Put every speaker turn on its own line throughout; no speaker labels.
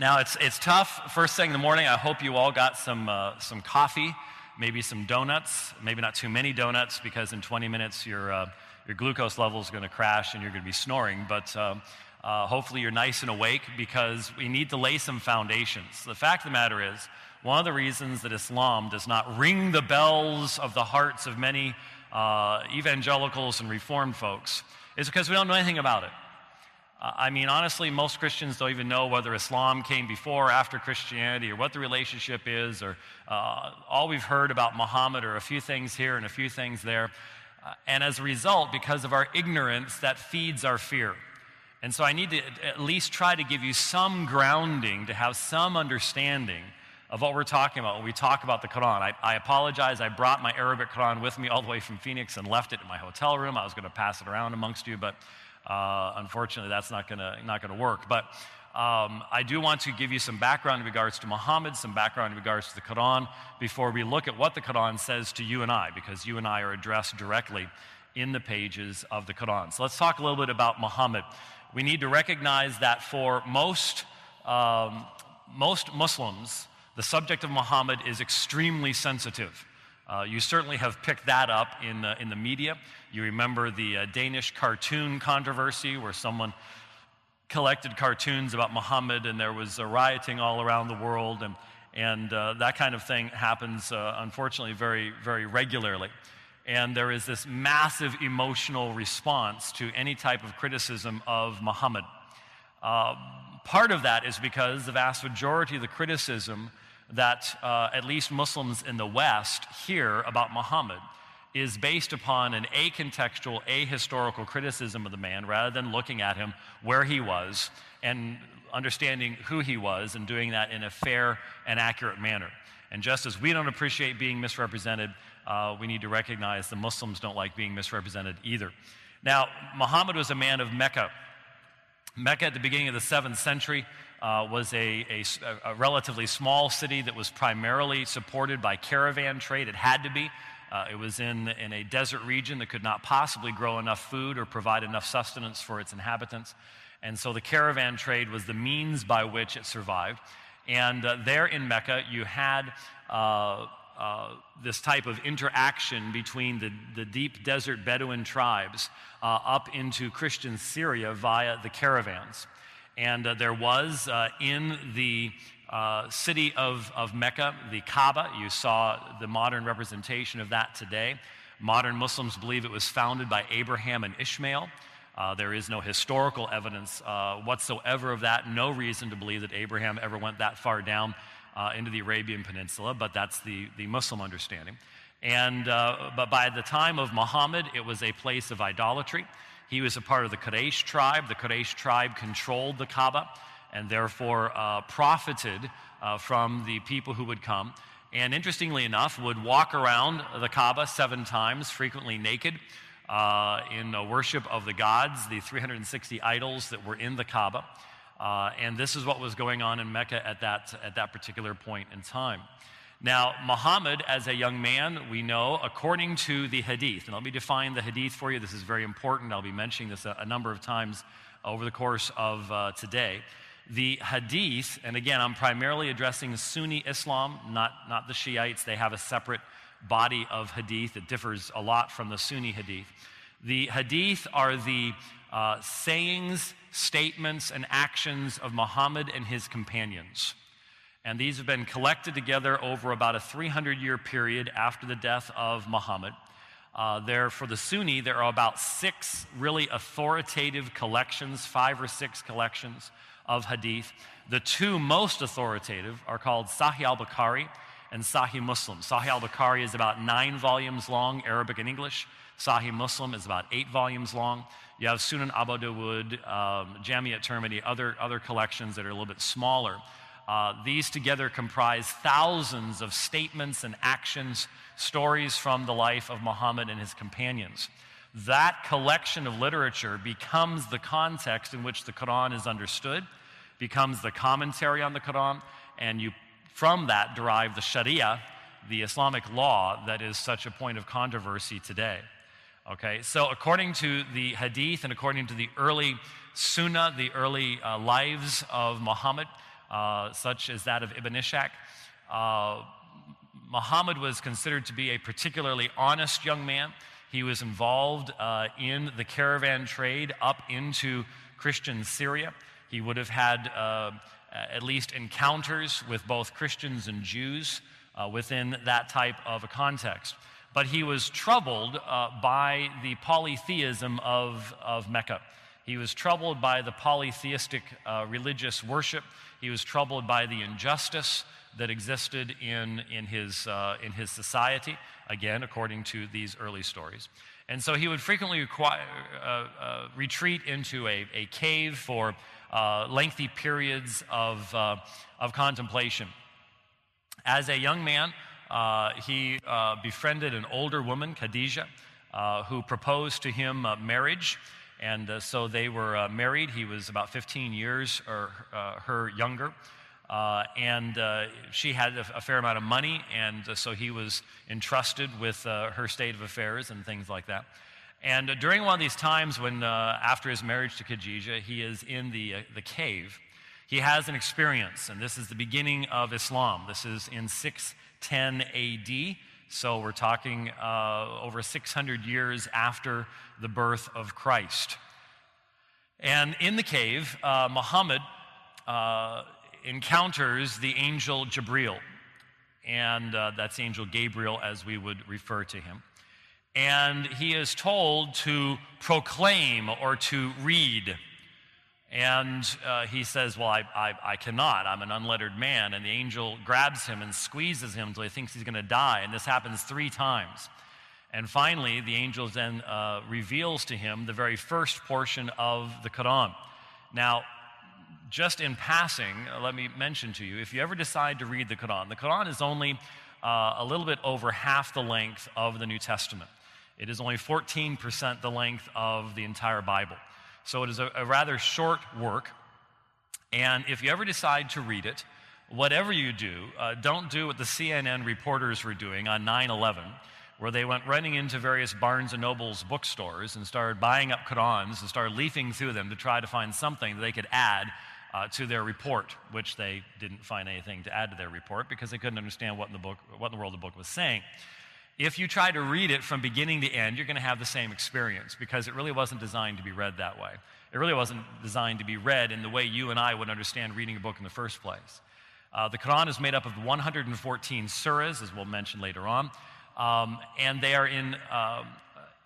Now, it's tough. First thing in the morning, I hope you all got some coffee, maybe some donuts, maybe not too many donuts, because in 20 minutes your glucose level is going to crash and you're going to be snoring. But hopefully you're nice and awake, because we need to lay some foundations. The fact of the matter is, one of the reasons that Islam does not ring the bells of the hearts of many evangelicals and Reformed folks is because we don't know anything about it. I mean, honestly, most Christians don't even know whether Islam came before or after Christianity, or what the relationship is, or all we've heard about Muhammad are a few things here and a few things there. And as a result, because of our ignorance, that feeds our fear. And so I need to at least try to give you some grounding, to have some understanding of what we're talking about when we talk about the Quran. I apologize, I brought my Arabic Quran with me all the way from Phoenix and left it in my hotel room. I was going to pass it around amongst you, but unfortunately, that's not going to work. But I do want to give you some background in regards to Muhammad, some background in regards to the Quran, before we look at what the Quran says to you and I, because you and I are addressed directly in the pages of the Quran. So let's talk a little bit about Muhammad. We need to recognize that for most Muslims, the subject of Muhammad is extremely sensitive. You certainly have picked that up in the media. You remember the Danish cartoon controversy, where someone collected cartoons about Muhammad and there was rioting all around the world, and that kind of thing happens, unfortunately, very, very regularly. And there is this massive emotional response to any type of criticism of Muhammad. Part of that is because the vast majority of the criticism that at least Muslims in the West hear about Muhammad is based upon an acontextual, ahistorical criticism of the man, rather than looking at him where he was and understanding who he was, and doing that in a fair and accurate manner. And just as we don't appreciate being misrepresented, we need to recognize the Muslims don't like being misrepresented either. Now, Muhammad was a man of Mecca. Mecca at the beginning of the 7th century was a relatively small city that was primarily supported by caravan trade. It had to be. It was in a desert region that could not possibly grow enough food or provide enough sustenance for its inhabitants. And so the caravan trade was the means by which it survived. And there in Mecca, you had this type of interaction between the deep desert Bedouin tribes up into Christian Syria via the caravans. And there was in the city of Mecca, the Kaaba. You saw the modern representation of that today. Modern Muslims believe it was founded by Abraham and Ishmael. There is no historical evidence whatsoever of that. No reason to believe that Abraham ever went that far down into the Arabian Peninsula, but that's the Muslim understanding. And but by the time of Muhammad, it was a place of idolatry. He was a part of the Quraysh tribe. The Quraysh tribe controlled the Kaaba, and therefore profited from the people who would come. And interestingly enough, would walk around the Kaaba 7 times, frequently naked, in worship of the gods, the 360 idols that were in the Kaaba. And this is what was going on in Mecca at that particular point in time. Now, Muhammad, as a young man, we know, according to the Hadith, and let me define the Hadith for you. This is very important. I'll be mentioning this a number of times over the course of today. The Hadith, and again, I'm primarily addressing Sunni Islam, not the Shiites. They have a separate body of Hadith that differs a lot from the Sunni Hadith. The Hadith are the sayings, statements, and actions of Muhammad and his companions. And these have been collected together over about a 300-year period after the death of Muhammad. For the Sunni, there are about 6 really authoritative collections, 5 or 6 collections of Hadith. The 2 most authoritative are called Sahih al-Bukhari and Sahih Muslim. Sahih al-Bukhari is about 9 volumes long, Arabic and English. Sahih Muslim is about 8 volumes long. You have Sunan Abu Dawud, Jami at-Tirmidhi, other collections that are a little bit smaller. These together comprise thousands of statements and actions, stories from the life of Muhammad and his companions. That collection of literature becomes the context in which the Quran is understood, becomes the commentary on the Quran, and you from that derive the Sharia, the Islamic law that is such a point of controversy today. Okay, so according to the Hadith and according to the early Sunnah, the early lives of Muhammad, such as that of Ibn Ishaq. Muhammad was considered to be a particularly honest young man. He was involved in the caravan trade up into Christian Syria. He would have had at least encounters with both Christians and Jews within that type of a context. But he was troubled by the polytheism of Mecca. He was troubled by the polytheistic religious worship. He was troubled by the injustice that existed in his society, again, according to these early stories. And so he would frequently retreat into a cave for lengthy periods of contemplation. As a young man, he befriended an older woman, Khadijah, who proposed to him marriage. And so they were married. He was about 15 years her younger. And she had a fair amount of money, and so he was entrusted with her state of affairs and things like that. And during one of these times when, after his marriage to Khadijah, he is in the cave, he has an experience, and this is the beginning of Islam. This is in 610 AD, so we're talking over 600 years after the birth of Christ. And in the cave, Muhammad encounters the angel Jibril, and that's angel Gabriel as we would refer to him. And he is told to proclaim or to read. And he says, well, I cannot. I'm an unlettered man. And the angel grabs him and squeezes him until he thinks he's going to die. And this happens 3 times. And finally, the angel then reveals to him the very first portion of the Quran. Now, just in passing, let me mention to you, if you ever decide to read the Quran is only a little bit over half the length of the New Testament. It is only 14% the length of the entire Bible. So it is a rather short work. And if you ever decide to read it, whatever you do, don't do what the CNN reporters were doing on 9/11, where they went running into various Barnes & Noble's bookstores and started buying up Qurans and started leafing through them to try to find something that they could add to their report, which they didn't find anything to add to their report because they couldn't understand what in the world the book was saying. If you try to read it from beginning to end, you're going to have the same experience because it really wasn't designed to be read that way. It really wasn't designed to be read in the way you and I would understand reading a book in the first place. The Quran is made up of 114 surahs, as we'll mention later on, and they are in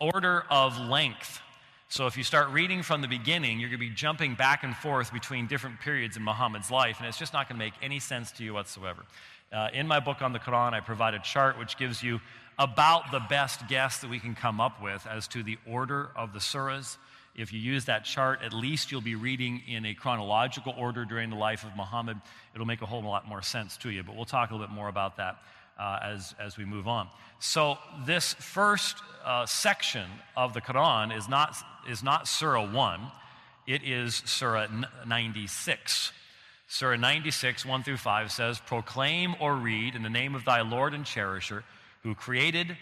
order of length. So if you start reading from the beginning, you're going to be jumping back and forth between different periods in Muhammad's life, and it's just not going to make any sense to you whatsoever. In my book on the Quran, I provide a chart which gives you about the best guess that we can come up with as to the order of the surahs. If you use that chart, at least you'll be reading in a chronological order during the life of Muhammad. It'll make a whole lot more sense to you, but we'll talk a little bit more about that as we move on. So this first section of the Quran is not Surah 1, it is Surah 96. Surah 96, 1 through 5 says, "Proclaim or read in the name of thy Lord and Cherisher, who created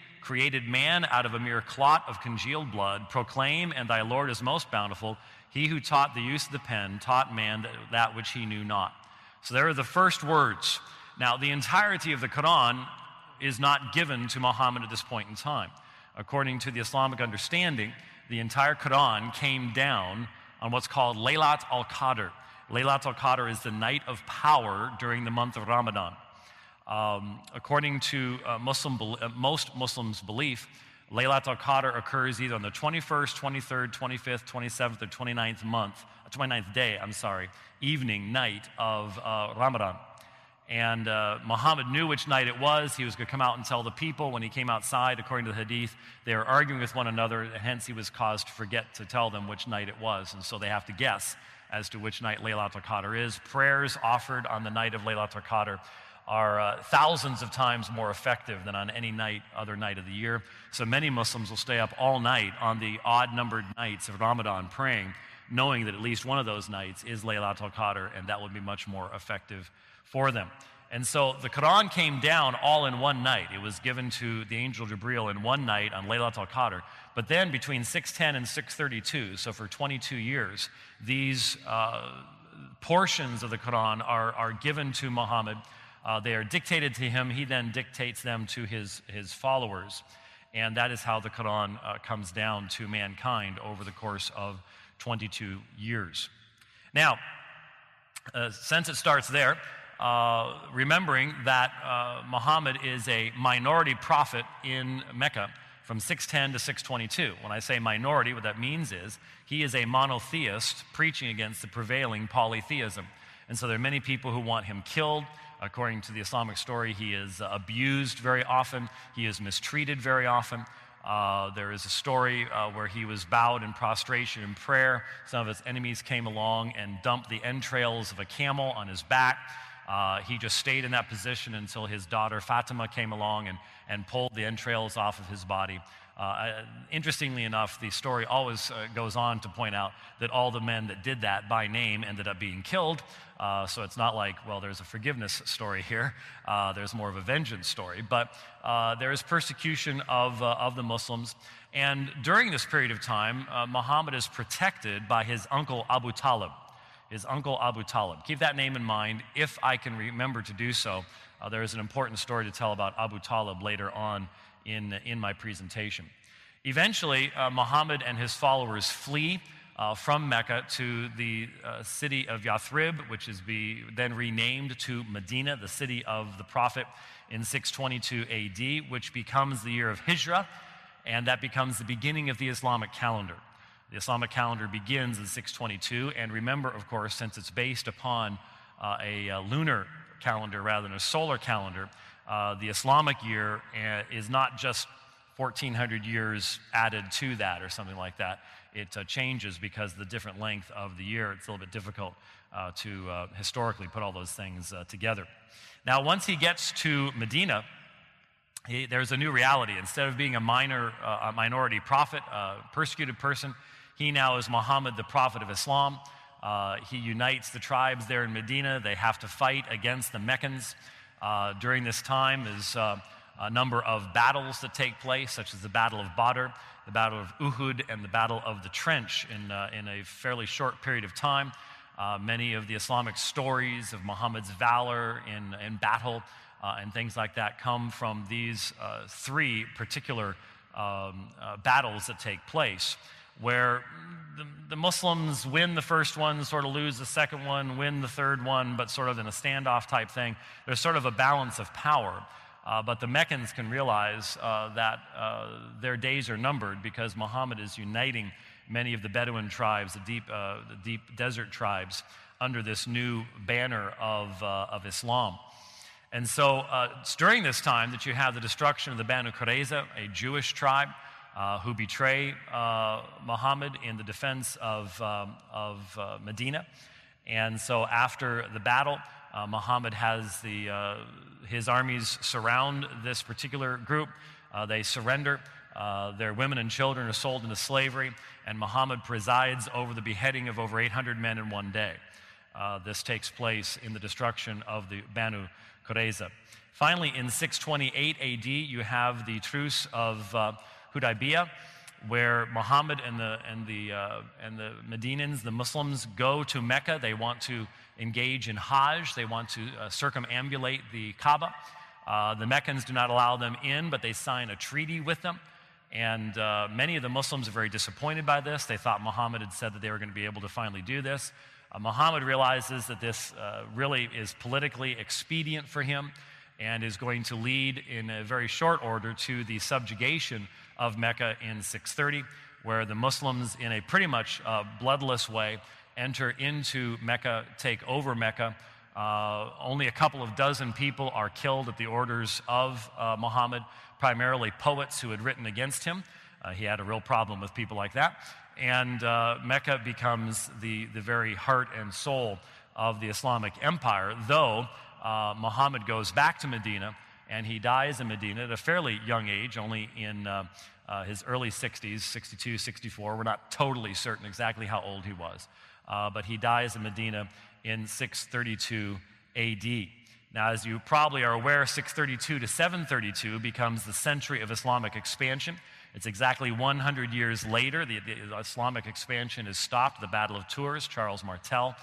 man out of a mere clot of congealed blood. Proclaim, and thy Lord is most bountiful. He who taught the use of the pen taught man that which he knew not." So there are the first words. Now, the entirety of the Quran is not given to Muhammad at this point in time. According to the Islamic understanding, the entire Quran came down on what's called Laylat al-Qadr. Laylat al-Qadr is the night of power during the month of Ramadan. According to most Muslims' belief, Laylat al-Qadr occurs either on the 21st, 23rd, 25th, 27th, or 29th day, evening, night of Ramadan. And Muhammad knew which night it was. He was going to come out and tell the people. When he came outside, according to the hadith, they were arguing with one another, and hence he was caused to forget to tell them which night it was. And so they have to guess as to which night Laylat al-Qadr is. Prayers offered on the night of Laylat al-Qadr are thousands of times more effective than on any other night of the year. So many Muslims will stay up all night on the odd-numbered nights of Ramadan praying, knowing that at least one of those nights is Laylat al-Qadr, and that would be much more effective for them. And so the Quran came down all in one night. It was given to the angel Jibril in one night on Laylat al-Qadr. But then between 610 and 632, so for 22 years, these portions of the Quran are given to Muhammad. They are dictated to him. He then dictates them to his followers. And that is how the Quran comes down to mankind over the course of 22 years. Now, since it starts there, remembering that Muhammad is a minority prophet in Mecca from 610 to 622. When I say minority, what that means is he is a monotheist preaching against the prevailing polytheism. And so there are many people who want him killed. According to the Islamic story, he is abused very often. He is mistreated very often. There is a story where he was bowed in prostration in prayer. Some of his enemies came along and dumped the entrails of a camel on his back. He just stayed in that position until his daughter Fatima came along and pulled the entrails off of his body. Interestingly enough, the story always goes on to point out that all the men that did that by name ended up being killed. So it's not like, well, there's a forgiveness story here. There's more of a vengeance story. But there is persecution of the Muslims. And during this period of time, Muhammad is protected by his uncle Abu Talib. His uncle Abu Talib. Keep that name in mind if I can remember to do so. There is an important story to tell about Abu Talib later on in my presentation. Eventually, Muhammad and his followers flee from Mecca to the city of Yathrib, which is then renamed to Medina, the city of the Prophet, in 622 AD, which becomes the year of Hijrah, and that becomes the beginning of the Islamic calendar. The Islamic calendar begins in 622, and remember, of course, since it's based upon a lunar calendar rather than a solar calendar, the Islamic year is not just 1,400 years added to that or something like that. It changes because of the different length of the year. It's a little bit difficult to historically put all those things together. Now, once he gets to Medina, there's a new reality. Instead of being a minority prophet, a persecuted person, he now is Muhammad, the prophet of Islam. He unites the tribes there in Medina. They have to fight against the Meccans. During this time is a number of battles that take place, such as the Battle of Badr, the Battle of Uhud, and the Battle of the Trench in a fairly short period of time. Many of the Islamic stories of Muhammad's valor in battle and things like that come from these three particular battles that take place, where the Muslims win the first one, sort of lose the second one, win the third one, but sort of in a standoff type thing. There's sort of a balance of power. But the Meccans can realize that their days are numbered because Muhammad is uniting many of the Bedouin tribes, the deep desert tribes, under this new banner of Islam. And so it's during this time that you have the destruction of the Banu Qurayza, a Jewish tribe, who betray Muhammad in the defense of Medina. And so after the battle, Muhammad has his armies surround this particular group. They surrender. Their women and children are sold into slavery, and Muhammad presides over the beheading of over 800 men in one day. This takes place in the destruction of the Banu Qurayza. Finally, in 628 AD, you have the truce of Hudaybiyah, where Muhammad and the Medinans, the Muslims, go to Mecca. They want to engage in Hajj. They want to circumambulate the Kaaba. The Meccans do not allow them in, but they sign a treaty with them. And many of the Muslims are very disappointed by this. They thought Muhammad had said that they were going to be able to finally do this. Muhammad realizes that this really is politically expedient for him and is going to lead in a very short order to the subjugation of Mecca in 630, where the Muslims, in a pretty much bloodless way, enter into Mecca, take over Mecca. Only a couple of dozen people are killed at the orders of Muhammad, primarily poets who had written against him. He had a real problem with people like that. And Mecca becomes the very heart and soul of the Islamic empire, though Muhammad goes back to Medina, and he dies in Medina at a fairly young age, only in his early 60s, 62, 64. We're not totally certain exactly how old he was. But he dies in Medina in 632 AD. Now, as you probably are aware, 632 to 732 becomes the century of Islamic expansion. It's exactly 100 years later. The Islamic expansion is stopped. The Battle of Tours, Charles Martel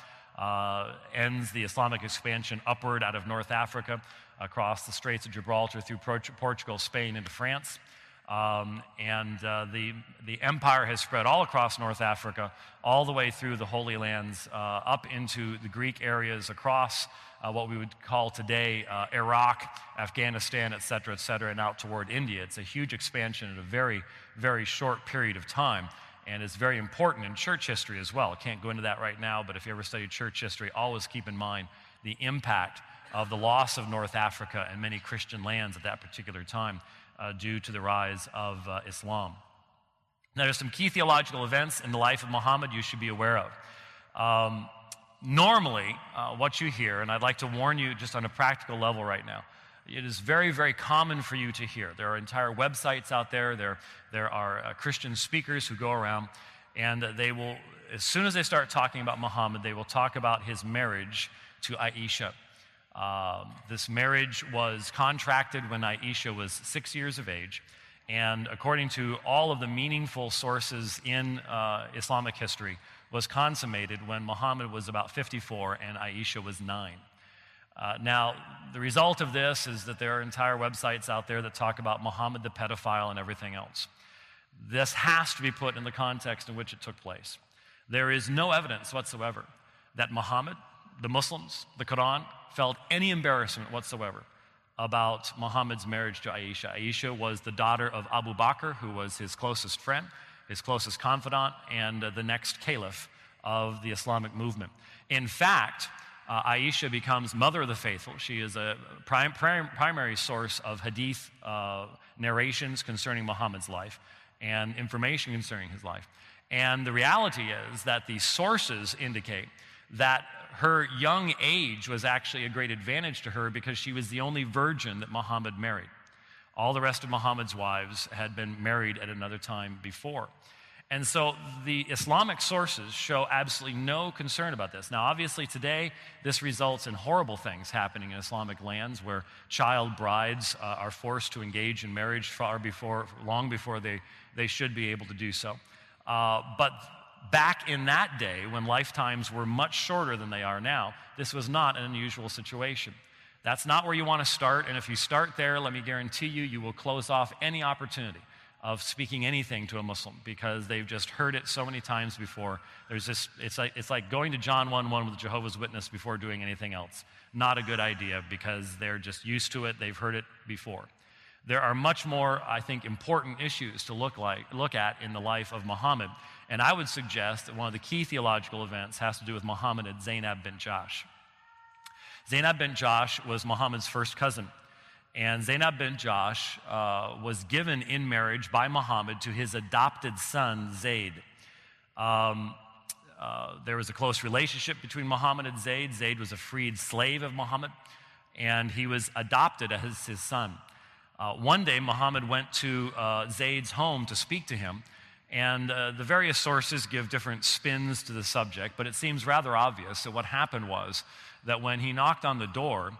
ends the Islamic expansion upward out of North Africa, across the Straits of Gibraltar through Portugal, Spain, into France. The empire has spread all across North Africa, all the way through the Holy Lands, up into the Greek areas, across what we would call today Iraq, Afghanistan, et cetera, and out toward India. It's a huge expansion in a very, very short period of time, and it's very important in church history as well. I can't go into that right now, but if you ever study church history, always keep in mind the impact of the loss of North Africa and many Christian lands at that particular time due to the rise of Islam. Now, there's some key theological events in the life of Muhammad you should be aware of. Normally, what you hear, and I'd like to warn you just on a practical level right now, it is very, very common for you to hear. There are entire websites out there. There are Christian speakers who go around, and they will, as soon as they start talking about Muhammad, they will talk about his marriage to Aisha. This marriage was contracted when Aisha was 6 years of age, and according to all of the meaningful sources in Islamic history, was consummated when Muhammad was about 54 and Aisha was 9. Now, the result of this is that there are entire websites out there that talk about Muhammad the pedophile and everything else. This has to be put in the context in which it took place. There is no evidence whatsoever that Muhammad, the Muslims, the Quran, felt any embarrassment whatsoever about Muhammad's marriage to Aisha. Aisha was the daughter of Abu Bakr, who was his closest friend, his closest confidant, and the next caliph of the Islamic movement. In fact, Aisha becomes mother of the faithful. She is a primary source of hadith narrations concerning Muhammad's life and information concerning his life. And the reality is that the sources indicate that her young age was actually a great advantage to her because she was the only virgin that Muhammad married. All the rest of Muhammad's wives had been married at another time before. And so the Islamic sources show absolutely no concern about this. Now, obviously today, this results in horrible things happening in Islamic lands where child brides are forced to engage in marriage long before they should be able to do so. But back in that day, when lifetimes were much shorter than they are now, this was not an unusual situation. That's not where you want to start, and if you start there, let me guarantee you, you will close off any opportunity of speaking anything to a Muslim because they've just heard it so many times before. It's like going to John 1:1 with a Jehovah's Witness before doing anything else. Not a good idea because they're just used to it, they've heard it before. There are much more, I think, important issues to look at in the life of Muhammad, and I would suggest that one of the key theological events has to do with Muhammad and Zainab bint Jahsh. Zainab bint Jahsh was Muhammad's first cousin, and Zainab bint Jahsh was given in marriage by Muhammad to his adopted son, Zayd. There was a close relationship between Muhammad and Zayd. Zayd was a freed slave of Muhammad, and he was adopted as his son. One day, Muhammad went to Zayd's home to speak to him, and the various sources give different spins to the subject, but it seems rather obvious that what happened was that when he knocked on the door,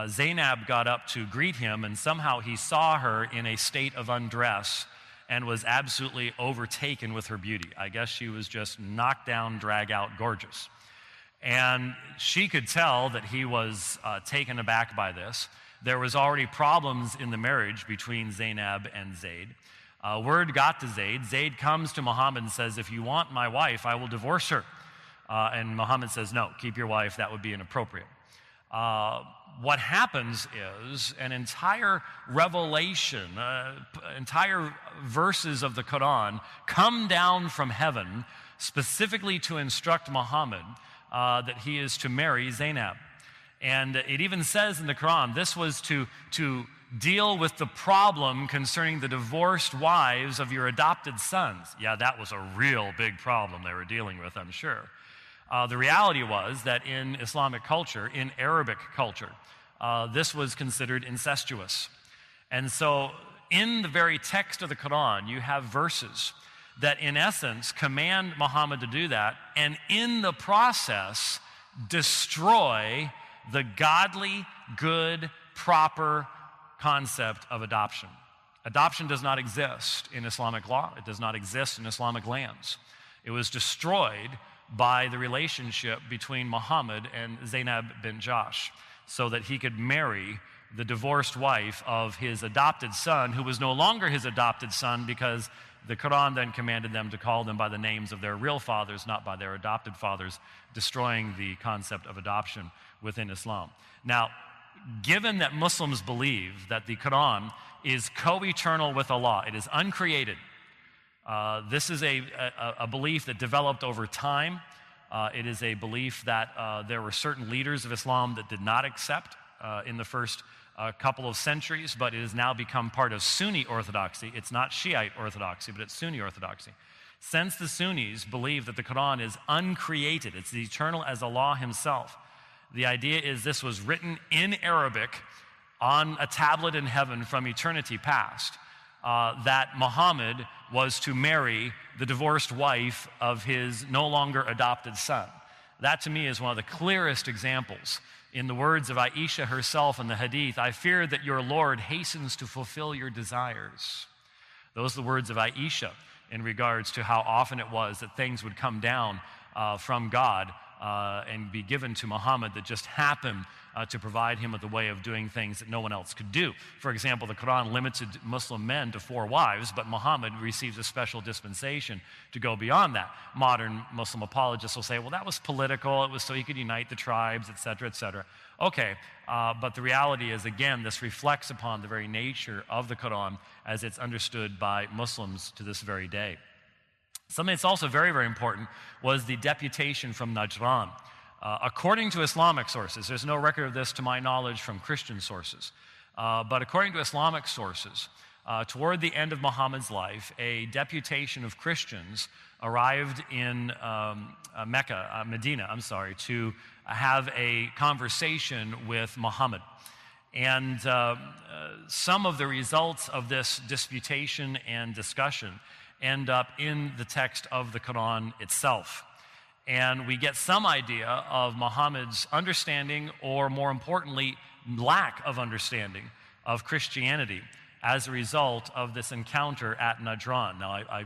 Zainab got up to greet him, and somehow he saw her in a state of undress and was absolutely overtaken with her beauty. I guess she was just knocked down, drag out, gorgeous. And she could tell that he was taken aback by this. There was already problems in the marriage between Zainab and Zayd. Word got to Zayd. Zayd comes to Muhammad and says, "If you want my wife, I will divorce her." And Muhammad says, "No, keep your wife, that would be inappropriate." What happens is an entire revelation, entire verses of the Quran come down from heaven specifically to instruct Muhammad that he is to marry Zainab. And it even says in the Quran, this was to deal with the problem concerning the divorced wives of your adopted sons. Yeah, that was a real big problem they were dealing with, I'm sure. The reality was that in Islamic culture, in Arabic culture, this was considered incestuous. And so in the very text of the Quran, you have verses that in essence command Muhammad to do that, and in the process destroy the godly, good, proper concept of adoption. Adoption does not exist in Islamic law. It does not exist in Islamic lands. It was destroyed by the relationship between Muhammad and Zainab bint Jahsh, so that he could marry the divorced wife of his adopted son, who was no longer his adopted son, because the Quran then commanded them to call them by the names of their real fathers, not by their adopted fathers, destroying the concept of adoption within Islam. Now, given that Muslims believe that the Quran is co-eternal with Allah, it is uncreated, this is a belief that developed over time. It is a belief that there were certain leaders of Islam that did not accept in the first couple of centuries, but it has now become part of Sunni orthodoxy. It's not Shiite orthodoxy, but it's Sunni orthodoxy. Since the Sunnis believe that the Quran is uncreated, it's as eternal as Allah himself, the idea is this was written in Arabic on a tablet in heaven from eternity past, that Muhammad was to marry the divorced wife of his no longer adopted son. That to me is one of the clearest examples. In the words of Aisha herself in the hadith, "I fear that your Lord hastens to fulfill your desires." Those are the words of Aisha in regards to how often it was that things would come down from God and be given to Muhammad that just happened to provide him with a way of doing things that no one else could do. For example, the Quran limited Muslim men to 4 wives, but Muhammad receives a special dispensation to go beyond that. Modern Muslim apologists will say, well, that was political, it was so he could unite the tribes, etc., etc. Okay, but the reality is, again, this reflects upon the very nature of the Quran as it's understood by Muslims to this very day. Something that's also very, very important was the deputation from Najran. According to Islamic sources, there's no record of this to my knowledge from Christian sources, but according to Islamic sources, toward the end of Muhammad's life, a deputation of Christians arrived in Medina, to have a conversation with Muhammad. And some of the results of this disputation and discussion end up in the text of the Quran itself. And we get some idea of Muhammad's understanding, or more importantly, lack of understanding of Christianity as a result of this encounter at Najran. Now, I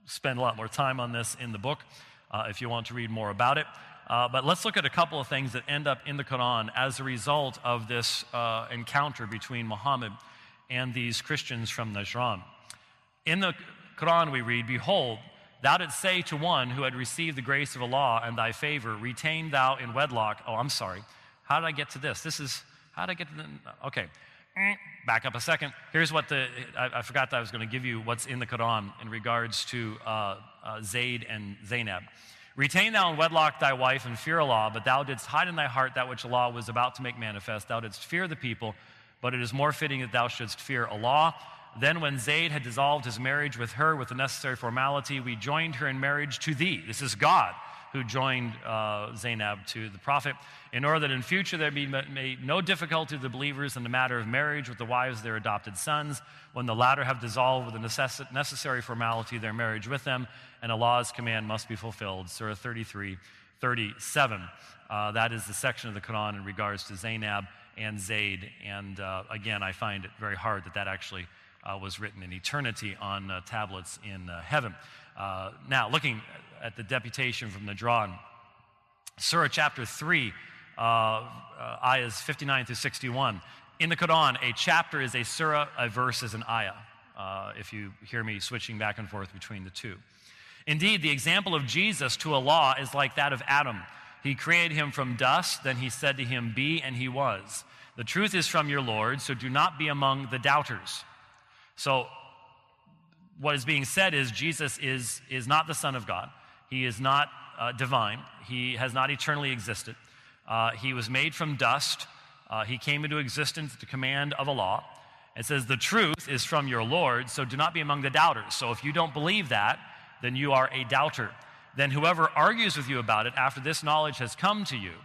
spend a lot more time on this in the book if you want to read more about it. But let's look at a couple of things that end up in the Quran as a result of this encounter between Muhammad and these Christians from Najran. In the Quran we read, "Behold, thou didst say to one who had received the grace of Allah and thy favor, retain thou in wedlock." Oh, I'm sorry. How did I get to this? How did I get to the, okay. Back up a second. Here's what I forgot that I was going to give you what's in the Quran in regards to Zayd and Zainab. "Retain thou in wedlock thy wife and fear Allah, but thou didst hide in thy heart that which Allah was about to make manifest. Thou didst fear the people, but it is more fitting that thou shouldst fear Allah. Then when Zayd had dissolved his marriage with her with the necessary formality, we joined her in marriage to thee." This is God who joined Zainab to the Prophet, "in order that in future there be made no difficulty to the believers in the matter of marriage with the wives of their adopted sons, when the latter have dissolved with the necessary formality their marriage with them, and Allah's command must be fulfilled." Surah 33:37. That is the section of the Quran in regards to Zainab and Zayd. And again, I find it very hard that that actually was written in eternity on tablets in heaven. Now, looking at the deputation from Najran, Surah chapter 3, ayahs 59 through 61. In the Quran, a chapter is a surah, a verse is an ayah, if you hear me switching back and forth between the two. "Indeed, the example of Jesus to Allah is like that of Adam. He created him from dust, then he said to him, 'Be,' and he was. The truth is from your Lord, so do not be among the doubters." So what is being said is Jesus is not the Son of God. He is not divine. He has not eternally existed. He was made from dust. He came into existence at the command of Allah. It says, "The truth is from your Lord, so do not be among the doubters." So if you don't believe that, then you are a doubter. "Then whoever argues with you about it after this knowledge has come to you,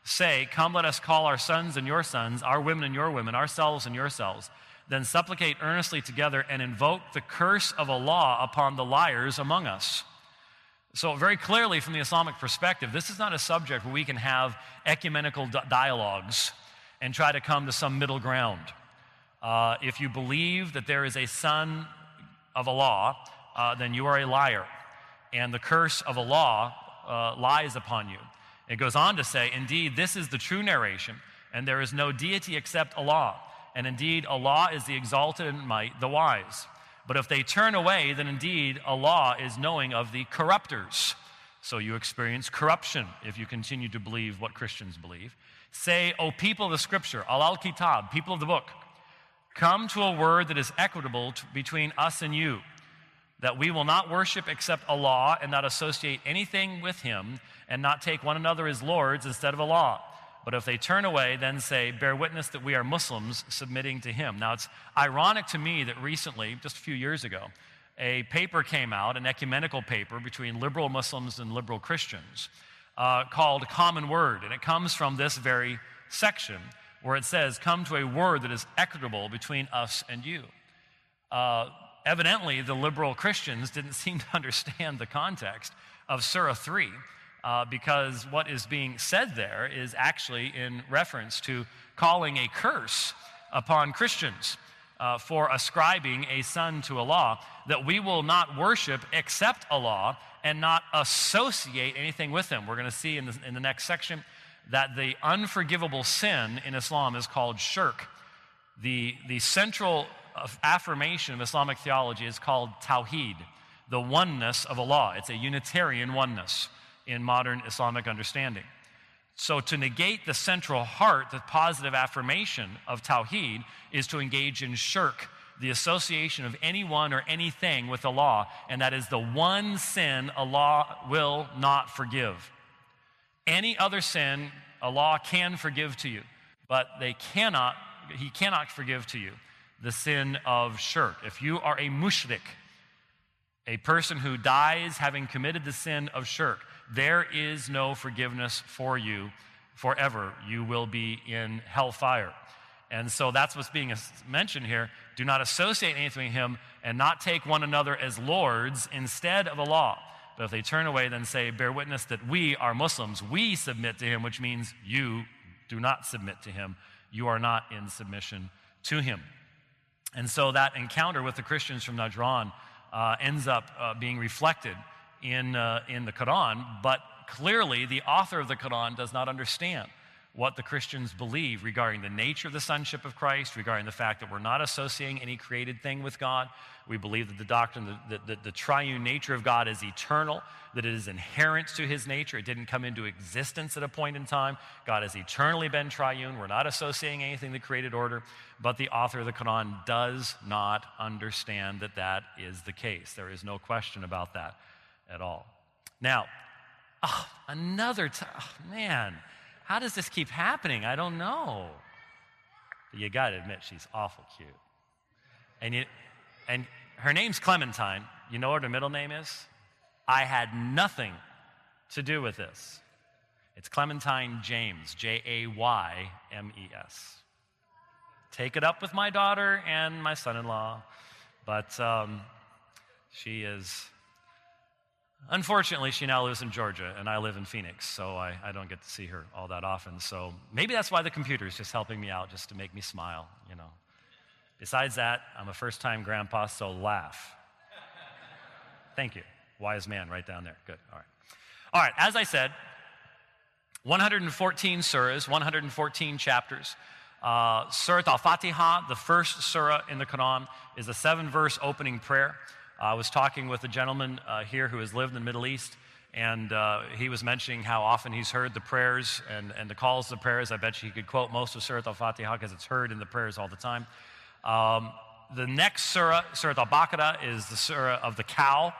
say, 'Come, let us call our sons and your sons, our women and your women, ourselves and yourselves.' Then supplicate earnestly together and invoke the curse of Allah upon the liars among us." So very clearly from the Islamic perspective, this is not a subject where we can have ecumenical dialogues and try to come to some middle ground. If you believe that there is a son of Allah, then you are a liar. And the curse of Allah, lies upon you. It goes on to say, indeed, this is the true narration, and there is no deity except Allah. And indeed, Allah is the exalted in might, the wise. But if they turn away, then indeed, Allah is knowing of the corrupters. So you experience corruption if you continue to believe what Christians believe. Say, O people of the Scripture, al-kitab, people of the book, come to a word that is equitable between us and you, that we will not worship except Allah and not associate anything with Him and not take one another as lords instead of Allah. But if they turn away, then say, bear witness that we are Muslims submitting to Him. Now, it's ironic to me that recently, just a few years ago, a paper came out, an ecumenical paper between liberal Muslims and liberal Christians called Common Word. And it comes from this very section where it says, come to a word that is equitable between us and you. Evidently, the liberal Christians didn't seem to understand the context of Surah 3, because what is being said there is actually in reference to calling a curse upon Christians for ascribing a son to Allah, that we will not worship except Allah and not associate anything with Him. We're going to see in the next section that the unforgivable sin in Islam is called shirk. The central affirmation of Islamic theology is called tawheed, the oneness of Allah. It's a Unitarian oneness in modern Islamic understanding. So to negate the central heart, the positive affirmation of tawheed, is to engage in shirk, the association of anyone or anything with Allah, and that is the one sin Allah will not forgive. Any other sin Allah can forgive to you, but He cannot forgive to you the sin of shirk. If you are a mushrik, a person who dies having committed the sin of shirk, there is no forgiveness for you forever. You will be in hellfire. And so that's what's being mentioned here. Do not associate anything with Him and not take one another as lords instead of Allah. But if they turn away, then say, bear witness that we are Muslims. We submit to Him, which means you do not submit to Him. You are not in submission to Him. And so that encounter with the Christians from Najran ends up being reflected in the Quran, but clearly the author of the Quran does not understand what the Christians believe regarding the nature of the sonship of Christ, regarding the fact that we're not associating any created thing with God. We believe that the doctrine, the triune nature of God is eternal, that it is inherent to His nature. It didn't come into existence at a point in time. God has eternally been triune. We're not associating anything with the created order, but the author of the Quran does not understand that that is the case. There is no question about that at all. Now, man, how does this keep happening? I don't know. But you got to admit, she's awful cute. And her name's Clementine. You know what her middle name is? I had nothing to do with this. It's Clementine James, Jaymes. Take it up with my daughter and my son-in-law. But she is... Unfortunately, she now lives in Georgia, and I live in Phoenix, so I don't get to see her all that often. So maybe that's why the computer is just helping me out, just to make me smile, you know. Besides that, I'm a first-time grandpa, so laugh. Thank you. Wise man right down there. Good. All right. All right, as I said, 114 surahs, 114 chapters. Surah Al-Fatiha, the first surah in the Quran, is a 7-verse opening prayer. I was talking with a gentleman here who has lived in the Middle East, and he was mentioning how often he's heard the prayers and the calls to the prayers. I bet you he could quote most of Surah Al-Fatiha because it's heard in the prayers all the time. The next surah, Surah Al-Baqarah, is the surah of the cow.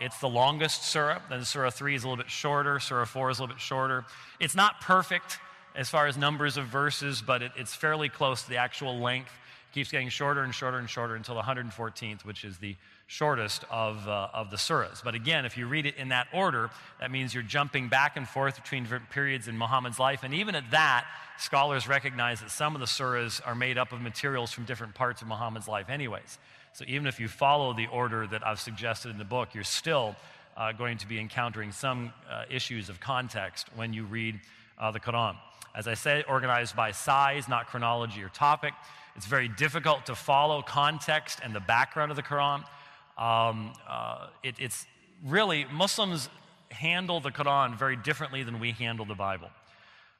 It's the longest surah. Then Surah 3 is a little bit shorter. Surah 4 is a little bit shorter. It's not perfect as far as numbers of verses, but it's fairly close to the actual length. It keeps getting shorter and shorter and shorter until the 114th, which is the shortest of the surahs. But again, if you read it in that order, that means you're jumping back and forth between different periods in Muhammad's life. And even at that, scholars recognize that some of the surahs are made up of materials from different parts of Muhammad's life anyways. So even if you follow the order that I've suggested in the book, you're still going to be encountering some issues of context when you read the Quran. As I said, organized by size, not chronology or topic. It's very difficult to follow context and the background of the Quran. It's really, Muslims handle the Quran very differently than we handle the Bible.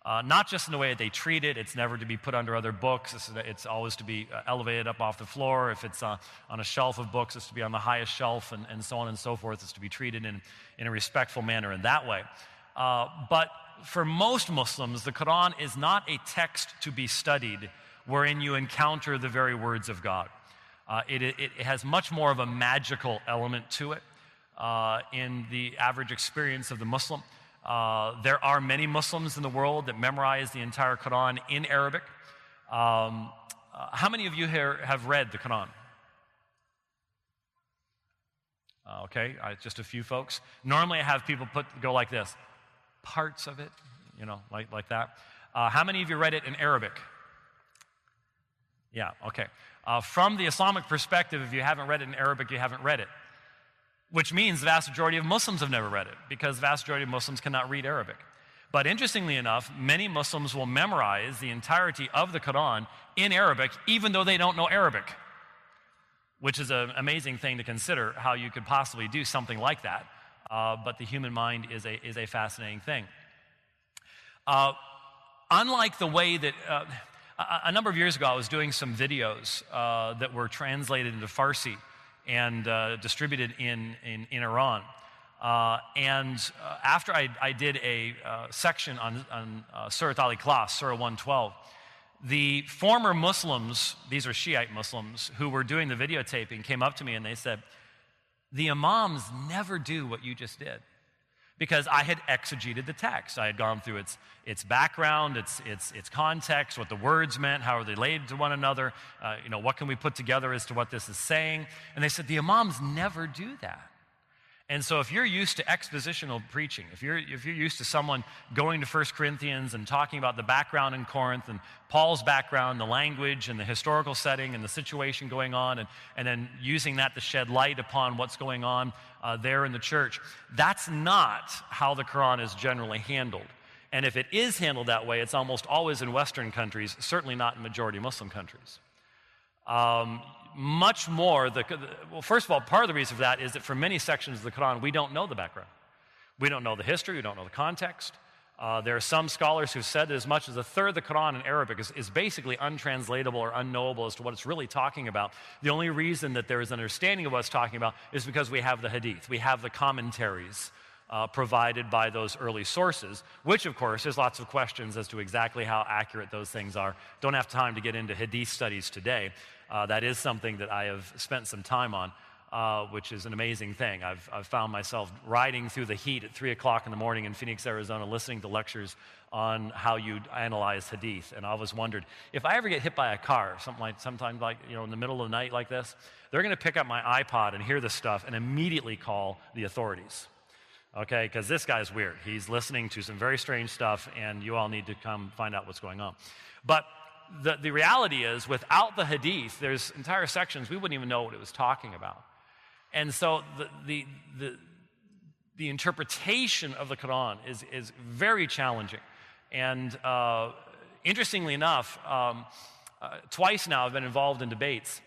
Not just in the way that they treat it. It's never to be put under other books. It's always to be elevated up off the floor. If it's on a shelf of books, it's to be on the highest shelf, and so on and so forth. It's to be treated in a respectful manner in that way. But for most Muslims, the Quran is not a text to be studied wherein you encounter the very words of God. It has much more of a magical element to it in the average experience of the Muslim. There are many Muslims in the world that memorize the entire Quran in Arabic. How many of you here have read the Quran? Okay, just a few folks. Normally I have people go like this, parts of it, like that. How many of you read it in Arabic? Yeah, okay. From the Islamic perspective, if you haven't read it in Arabic, you haven't read it. Which means the vast majority of Muslims have never read it, because the vast majority of Muslims cannot read Arabic. But interestingly enough, many Muslims will memorize the entirety of the Quran in Arabic, even though they don't know Arabic, which is an amazing thing to consider, how you could possibly do something like that. But the human mind is a fascinating thing. Unlike the way that... a number of years ago, I was doing some videos that were translated into Farsi and distributed in Iran. After I did a section on Surat al-Ikhlas, Surah 112, the former Muslims, these are Shiite Muslims, who were doing the videotaping, came up to me and they said, the Imams never do what you just did. Because I had exegeted the text. I had gone through its background, its context, what the words meant, how are they related to one another, what can we put together as to what this is saying. And they said, the Imams never do that. And so if you're used to expositional preaching, if you're used to someone going to 1 Corinthians and talking about the background in Corinth and Paul's background, the language and the historical setting and the situation going on, and then using that to shed light upon what's going on there in the church, that's not how the Quran is generally handled. And if it is handled that way, it's almost always in Western countries, certainly not in majority Muslim countries. Much more, well, first of all, part of the reason for that is that for many sections of the Quran, we don't know the background. We don't know the history, we don't know the context. There are some scholars who've said that as much as a third of the Quran in Arabic is basically untranslatable or unknowable as to what it's really talking about. The only reason that there is an understanding of what it's talking about is because we have the hadith, we have the commentaries provided by those early sources, which of course there's lots of questions as to exactly how accurate those things are. Don't have time to get into hadith studies today. That is something that I have spent some time on, which is an amazing thing. I've found myself riding through the heat at 3 o'clock in the morning in Phoenix, Arizona, listening to lectures on how you analyze hadith. And I always wondered, if I ever get hit by a car, sometime like, in the middle of the night like this, they're going to pick up my iPod and hear this stuff and immediately call the authorities. Okay, because this guy's weird. He's listening to some very strange stuff, and you all need to come find out what's going on. But the reality is, without the hadith, there's entire sections we wouldn't even know what it was talking about. And so the interpretation of the Quran is very challenging. And interestingly enough, twice now I've been involved in debates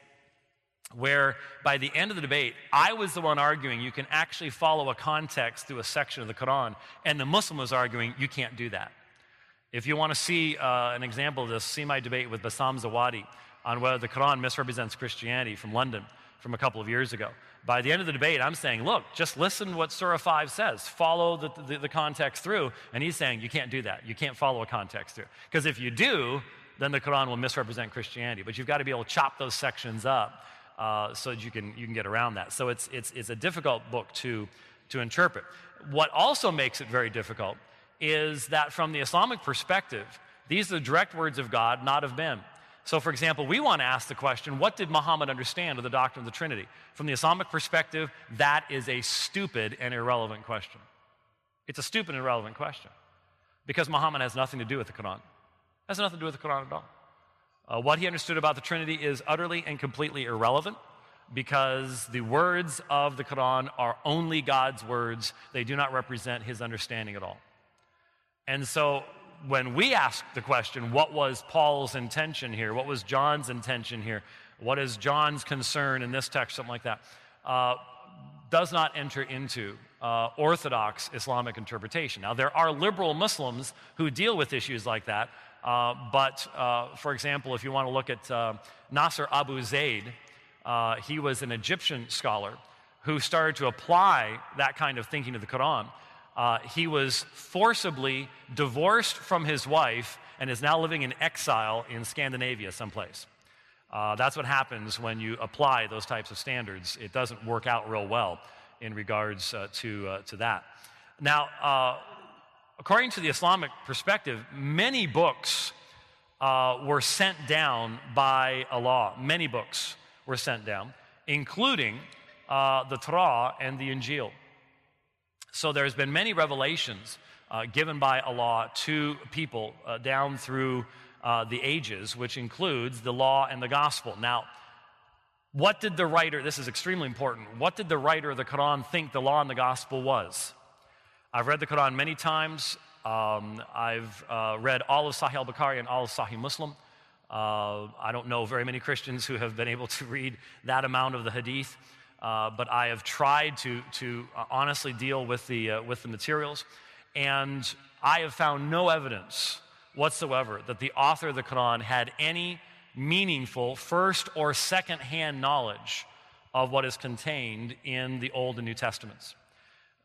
where by the end of the debate, I was the one arguing you can actually follow a context through a section of the Quran, and the Muslim was arguing you can't do that. If you want to see an example of this, see my debate with Bassam Zawadi on whether the Quran misrepresents Christianity from London from a couple of years ago. By the end of the debate, I'm saying, look, just listen to what Surah 5 says. Follow the context through. And he's saying, you can't do that. You can't follow a context through. Because if you do, then the Quran will misrepresent Christianity. But you've got to be able to chop those sections up so that you can get around that. So it's a difficult book to interpret. What also makes it very difficult is that from the Islamic perspective, these are the direct words of God, not of men. So, for example, we want to ask the question, what did Muhammad understand of the doctrine of the Trinity? From the Islamic perspective, that is a stupid and irrelevant question. It's a stupid and irrelevant question because Muhammad has nothing to do with the Quran. It has nothing to do with the Quran at all. What he understood about the Trinity is utterly and completely irrelevant because the words of the Quran are only God's words. They do not represent his understanding at all. And so when we ask the question, what was Paul's intention here? What was John's intention here? What is John's concern in this text? Something like that. Does not enter into orthodox Islamic interpretation. Now, there are liberal Muslims who deal with issues like that, but for example, if you want to look at Nasser Abu Zaid, he was an Egyptian scholar who started to apply that kind of thinking to the Quran. He was forcibly divorced from his wife and is now living in exile in Scandinavia someplace. That's what happens when you apply those types of standards. It doesn't work out real well in regards to that. Now, according to the Islamic perspective, many books were sent down by Allah. Many books were sent down, including the Torah and the Injil. So there's been many revelations given by Allah to people down through the ages, which includes the law and the gospel. Now, what did the writer, this is extremely important, what did the writer of the Quran think the law and the gospel was? I've read the Quran many times. I've read all of Sahih al-Bukhari and all of Sahih Muslim. I don't know very many Christians who have been able to read that amount of the hadith, but I have tried to honestly deal with the materials, and I have found no evidence whatsoever that the author of the Quran had any meaningful first or second-hand knowledge of what is contained in the Old and New Testaments.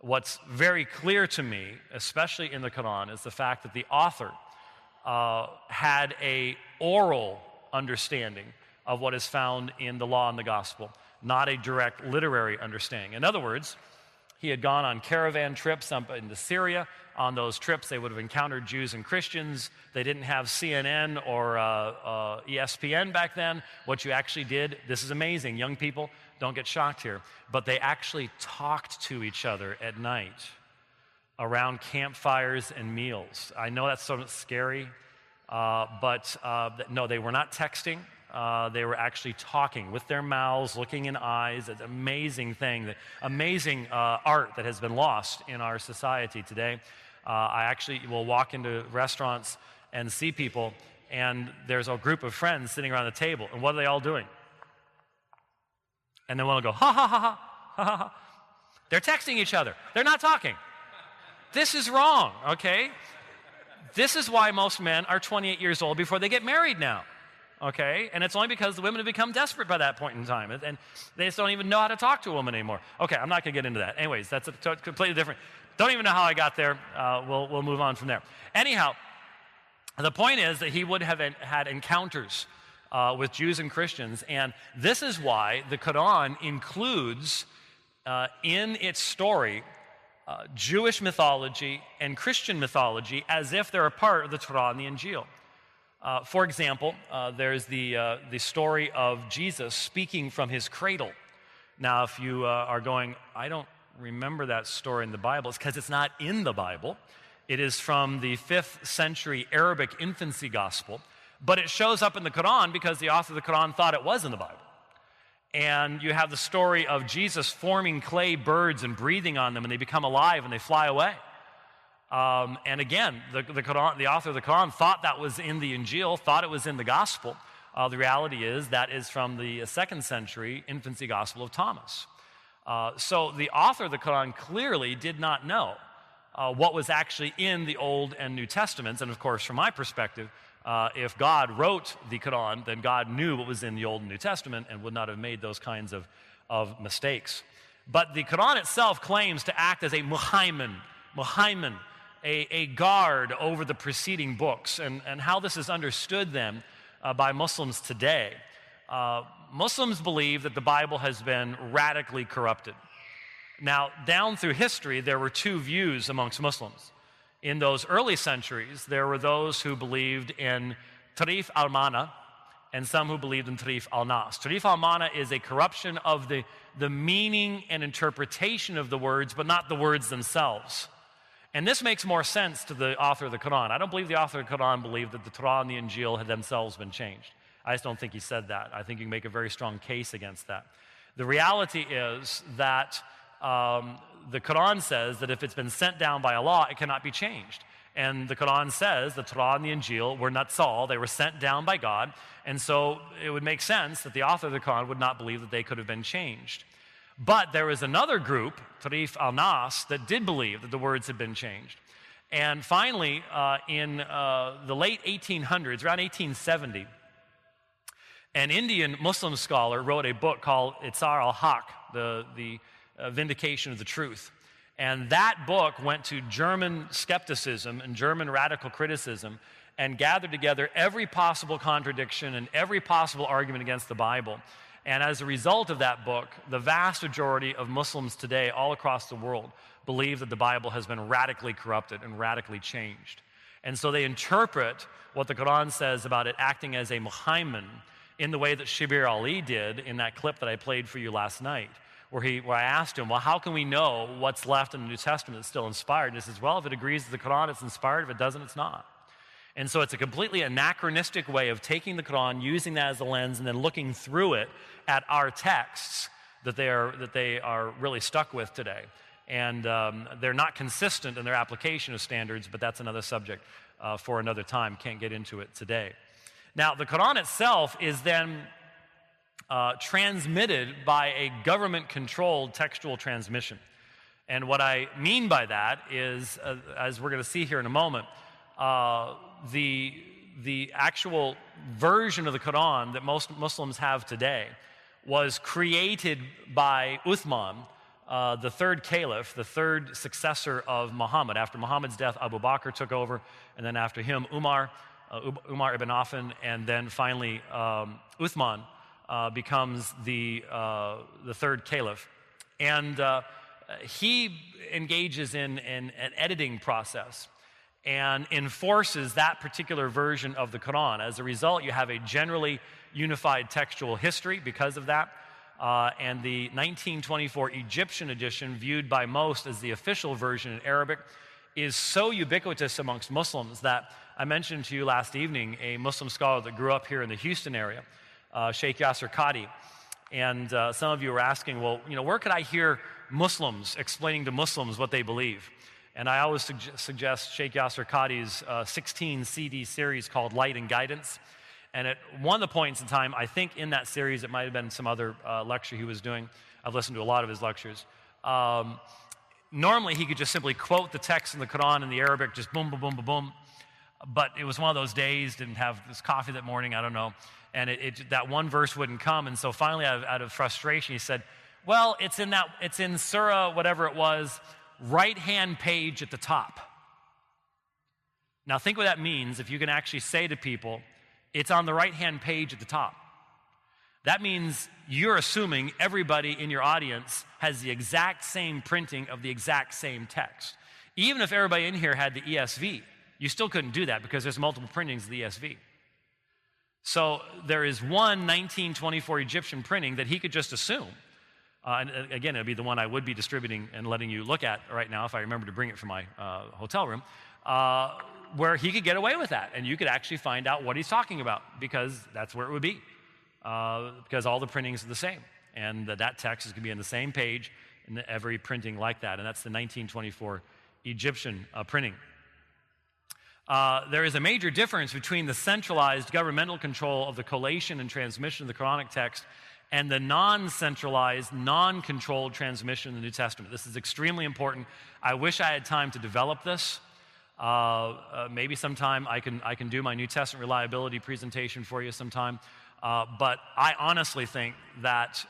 What's very clear to me, especially in the Quran, is the fact that the author had an oral understanding of what is found in the law and the gospel, not a direct literary understanding. In other words, he had gone on caravan trips up into Syria. On those trips, they would have encountered Jews and Christians. They didn't have CNN or ESPN back then. What you actually did, this is amazing, young people, don't get shocked here, but they actually talked to each other at night around campfires and meals. I know that's sort of scary, but no, they were not texting. They were actually talking with their mouths, looking in eyes. It's an amazing thing, amazing art that has been lost in our society today. I actually will walk into restaurants and see people, and there's a group of friends sitting around the table, and what are they all doing? And then one will go, ha, ha, ha, ha, ha, ha, ha. They're texting each other. They're not talking. This is wrong, okay? This is why most men are 28 years old before they get married now. Okay, and it's only because the women have become desperate by that point in time, and they just don't even know how to talk to a woman anymore. Okay, I'm not going to get into that. Anyways, that's completely different. Don't even know how I got there. We'll move on from there. Anyhow, the point is that he would have had encounters with Jews and Christians, and this is why the Quran includes in its story Jewish mythology and Christian mythology as if they're a part of the Torah and the Injil. For example, there's the story of Jesus speaking from his cradle. Now, if you are going, I don't remember that story in the Bible, it's because it's not in the Bible. It is from the 5th century Arabic infancy gospel, but it shows up in the Quran because the author of the Quran thought it was in the Bible. And you have the story of Jesus forming clay birds and breathing on them, and they become alive and they fly away. And again, the author of the Quran thought that was in the Injil, thought it was in the Gospel. The reality is that is from the 2nd century infancy Gospel of Thomas. So the author of the Quran clearly did not know what was actually in the Old and New Testaments. And of course, from my perspective, if God wrote the Quran, then God knew what was in the Old and New Testament and would not have made those kinds of mistakes. But the Quran itself claims to act as a muhaimin, a guard over the preceding books, and how this is understood then by Muslims today. Muslims believe that the Bible has been radically corrupted. Now, down through history, there were two views amongst Muslims. In those early centuries, there were those who believed in Tarif al-Mana and some who believed in Tarif al-Nas. Tarif al-Mana is a corruption of the meaning and interpretation of the words, but not the words themselves. And this makes more sense to the author of the Quran. I don't believe the author of the Quran believed that the Torah and the Injil had themselves been changed. I just don't think he said that. I think you can make a very strong case against that. The reality is that the Quran says that if it's been sent down by Allah, it cannot be changed. And the Quran says the Torah and the Injil were natsal, they were sent down by God, and so it would make sense that the author of the Quran would not believe that they could have been changed. But there was another group, Tarif al-Nas, that did believe that the words had been changed. And finally, in the late 1800s, around 1870, an Indian Muslim scholar wrote a book called Itzar al-Haq, the Vindication of the Truth. And that book went to German skepticism and German radical criticism and gathered together every possible contradiction and every possible argument against the Bible. And as a result of that book, the vast majority of Muslims today all across the world believe that the Bible has been radically corrupted and radically changed. And so they interpret what the Quran says about it acting as a muhaimin in the way that Shibir Ali did in that clip that I played for you last night, where I asked him, well, how can we know what's left in the New Testament that's still inspired? And he says, well, if it agrees with the Quran, it's inspired. If it doesn't, it's not. And so it's a completely anachronistic way of taking the Quran, using that as a lens, and then looking through it at our texts that they are really stuck with today. And they're not consistent in their application of standards, but that's another subject for another time. Can't get into it today. Now, the Quran itself is then transmitted by a government-controlled textual transmission. And what I mean by that is, as we're going to see here in a moment, the actual version of the Quran that most Muslims have today was created by Uthman, the third caliph, the third successor of Muhammad. After Muhammad's death, Abu Bakr took over, and then after him, Umar ibn Affan, and then finally Uthman becomes the third caliph. And he engages in an editing process and enforces that particular version of the Quran. As a result, you have a generally unified textual history because of that. And the 1924 Egyptian edition, viewed by most as the official version in Arabic, is so ubiquitous amongst Muslims that I mentioned to you last evening a Muslim scholar that grew up here in the Houston area, Sheikh Yasser Qadi. And some of you were asking, well, where could I hear Muslims explaining to Muslims what they believe? And I always suggest Sheikh Yasser Qadi's 16 CD series called Light and Guidance. And at one of the points in time, I think in that series, it might have been some other lecture he was doing. I've listened to a lot of his lectures. Normally, he could just simply quote the text in the Quran in the Arabic, just boom, boom, boom, boom, boom. But it was one of those days, didn't have this coffee that morning, I don't know. And that one verse wouldn't come. And so finally, out of frustration, he said, well, it's in Surah, whatever it was, right-hand page at the top. Now think what that means if you can actually say to people, it's on the right-hand page at the top. That means you're assuming everybody in your audience has the exact same printing of the exact same text. Even if everybody in here had the ESV, you still couldn't do that because there's multiple printings of the ESV. So there is one 1924 Egyptian printing that he could just assume. And again, it would be the one I would be distributing and letting you look at right now if I remember to bring it from my hotel room, where he could get away with that. And you could actually find out what he's talking about because that's where it would be. Because all the printings are the same. And that text is going to be on the same page in every printing like that. And that's the 1924 Egyptian printing. There is a major difference between the centralized governmental control of the collation and transmission of the Quranic text and the non-centralized, non-controlled transmission of the New Testament. This is extremely important. I wish I had time to develop this. Maybe sometime I can do my New Testament reliability presentation for you sometime. But I honestly think that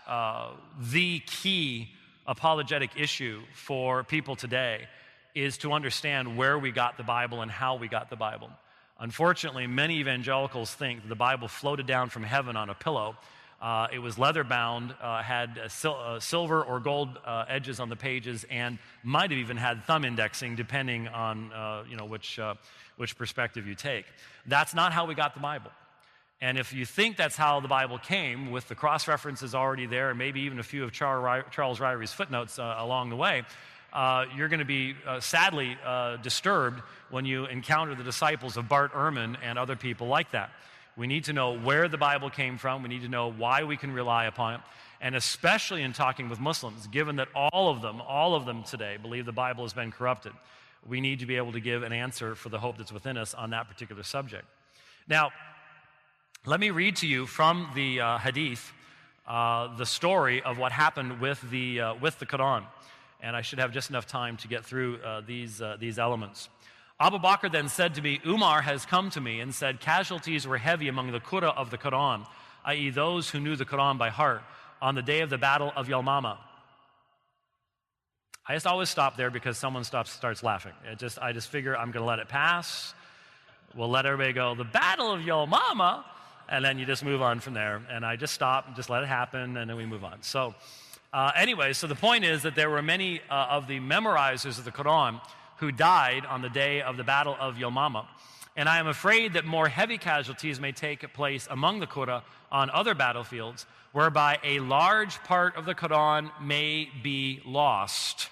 the key apologetic issue for people today is to understand where we got the Bible and how we got the Bible. Unfortunately, many evangelicals think that the Bible floated down from heaven on a pillow. It was leather-bound, had silver or gold edges on the pages, and might have even had thumb indexing, depending on which perspective you take. That's not how we got the Bible. And if you think that's how the Bible came, with the cross-references already there, and maybe even a few of Charles Ryrie's footnotes along the way, you're going to be sadly disturbed when you encounter the disciples of Bart Ehrman and other people like that. We need to know where the Bible came from. We need to know why we can rely upon it. And especially in talking with Muslims, given that all of them today believe the Bible has been corrupted, we need to be able to give an answer for the hope that's within us on that particular subject. Now, let me read to you from the hadith the story of what happened with the Quran. And I should have just enough time to get through these elements. Abu Bakr then said to me, Umar has come to me and said, casualties were heavy among the Qurra of the Quran, i.e. those who knew the Quran by heart, on the day of the battle of Yamama. I just always stop there because someone starts laughing. I just figure I'm going to let it pass. We'll let everybody go, the battle of Yamama, and then you just move on from there. And I just stop and just let it happen, and then we move on. So anyway, so the point is that there were many of the memorizers of the Quran who died on the day of the battle of Yamama. And I am afraid that more heavy casualties may take place among the Qurra on other battlefields, whereby a large part of the Quran may be lost.